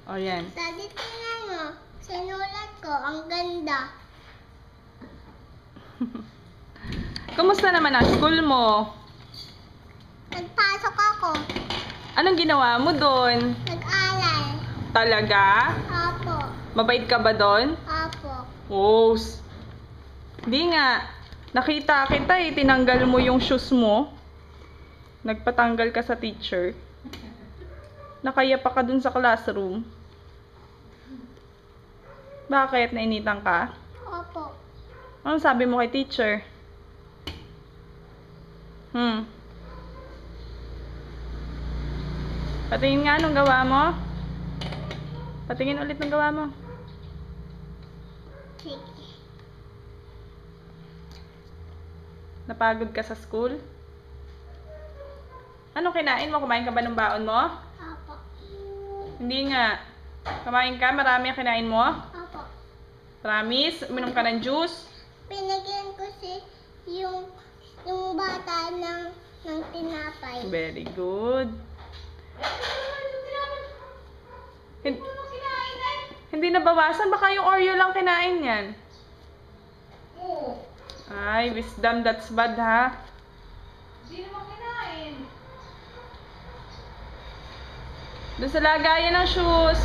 O, yan. Daddy, tingnan mo. Sinulat ko. Ang ganda. Kumusta naman ang school mo? Nagpasok ako. Anong ginawa mo doon? Nag-alay. Talaga? Apo. Mabait ka ba doon? Apo. Oh, di nga. Nakita kita eh. Tinanggal mo yung shoes mo. Nagpatanggal ka sa teacher. Nakaya pa ka dun sa classroom. Bakit? Nainitan ka? Apo. Anong sabi mo kay teacher? Patingin nga nung gawa mo. Patingin ulit ng gawa mo. Sige. Napagod ka sa school? Anong kinain mo? Kumain ka ba ng baon mo? Apo. Hindi nga. Kumain ka? Marami ang kinain mo? Apo. Promise? Uminom ka ng juice? Pinagyan ko yung bata ng tinapay. Very good. Hindi nabawasan? Baka yung Oreo lang kinain yan. Ay, wisdom, that's bad ha. Hindi naman kinain. Doon sa lagayan ng shoes.